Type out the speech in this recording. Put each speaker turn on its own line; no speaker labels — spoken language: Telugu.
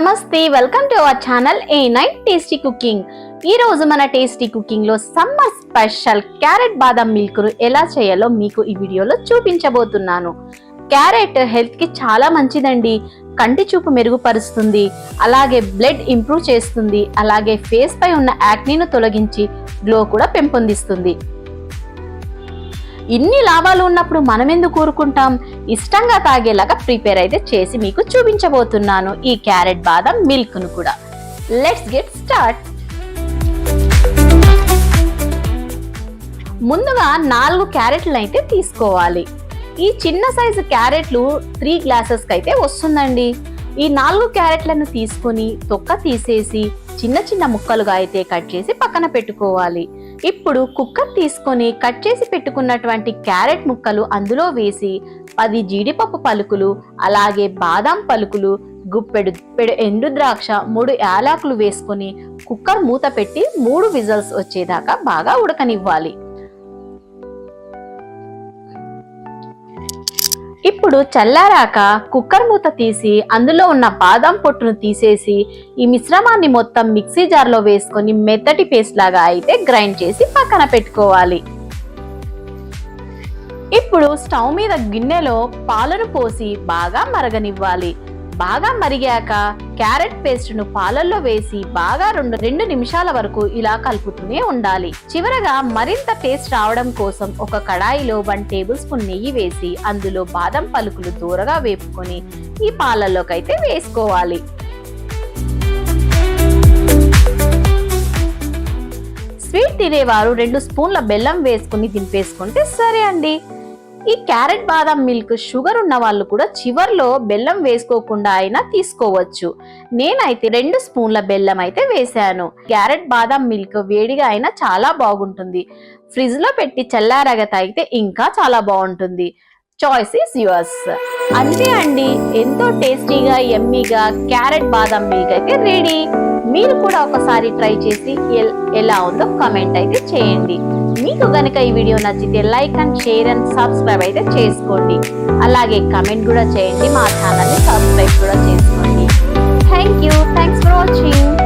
నమస్తే, welcome to our channel A9 tasty cooking. ఈ రోజు మన టేస్టీ కుకింగ్ లో సమ్మర్ స్పెషల్ క్యారెట్ బాదం మిల్క్ ఎలా చేయాలో మీకు ఈ వీడియోలో చూపించబోతున్నాను. క్యారెట్ హెల్త్ కి చాలా మంచిదండి. కంటి చూపు మెరుగుపరుస్తుంది, అలాగే బ్లడ్ ఇంప్రూవ్ చేస్తుంది, అలాగే ఫేస్ పై ఉన్న యాక్నీను తొలగించి గ్లో కూడా పెంపొందిస్తుంది. ఇన్ని లాభాలు ఉన్నప్పుడు మనం ఎందుకు ఊరుకుంటాం? ఇష్టంగా తాగేలాగా ప్రిపేర్ అయితే చేసి మీకు చూపించబోతున్నాను ఈ క్యారెట్ బాదం మిల్క్ ను కూడా. Let's get start. ముందుగా 4 క్యారెట్లు అయితే తీసుకోవాలి. ఈ చిన్న సైజు క్యారెట్లు 3 గ్లాసెస్ అయితే వస్తుందండి. ఈ 4 క్యారెట్లను తీసుకొని తొక్క తీసేసి చిన్న చిన్న ముక్కలుగా అయితే కట్ చేసి పక్కన పెట్టుకోవాలి. ఇప్పుడు కుక్కర్ తీసుకొని కట్ చేసి పెట్టుకున్నటువంటి క్యారెట్ ముక్కలు అందులో వేసి 10 జీడిపప్పు పలుకులు, అలాగే బాదాం పలుకులు, గుప్పెడు ఎండు ద్రాక్ష, 3 యాలకులు వేసుకొని కుక్కర్ మూత పెట్టి 3 విజిల్స్ వచ్చేదాకా బాగా ఉడకనివ్వాలి. ఇప్పుడు చల్లారాక కుక్కర్ మూత తీసి అందులో ఉన్న బాదం పొట్టును తీసేసి ఈ మిశ్రమాన్ని మొత్తం మిక్సీ జార్లో వేసుకొని మెత్తటి పేస్ట్ లాగా అయితే గ్రైండ్ చేసి పక్కన పెట్టుకోవాలి. ఇప్పుడు స్టవ్ మీద గిన్నెలో పాలను పోసి బాగా మరగనివ్వాలి. బాగా మరిగాక క్యారెట్ పేస్ట్ ను పాలల్లో వేసి బాగా 2 నిమిషాల వరకు ఇలా కలుపుతూనే ఉండాలి. చివరగా మరింత టేస్ట్ రావడం కోసం ఒక కడాయిలో 1 టేబుల్ స్పూన్ నెయ్యి వేసి అందులో బాదం పలుకులు దూరగా వేపుకొని ఈ పాలల్లోకి అయితే వేసుకోవాలి. స్వీట్ తినేవారు 2 స్పూన్ల బెల్లం వేసుకుని దింపేసుకుంటే సరే అండి. ఈ క్యారెట్ బాదం మిల్క్ షుగర్ ఉన్న వాళ్ళు కూడా చివర్లో బెల్లం వేసుకోకుండా అయినా తీసుకోవచ్చు. నేనైతే 2 స్పూన్ల బెల్లం అయితే వేసాను. క్యారెట్ బాదం మిల్క్ వేడిగా అయినా చాలా బాగుంటుంది. ఫ్రిడ్జ్ లో పెట్టి చల్లారగా తాగితే ఇంకా చాలా బాగుంటుంది. Choice is yours. అంతే అండి, ఎంతో టేస్టీగా యమ్మీగా క్యారెట్ బాదం మిల్క్ అయితే రెడీ. మీరు కూడా ఒకసారి ట్రై చేసి ఎలా ఉందో కామెంట్ అయితే చేయండి. మీకు గనుక ఈ వీడియో నచ్చితే like and share and subscribe అయితే చేసుకోండి. అలాగే కామెంట్ కూడా చేయండి, మా ఛానల్ని సబ్స్క్రైబ్ కూడా చేసుకోండి. Thanks for watching.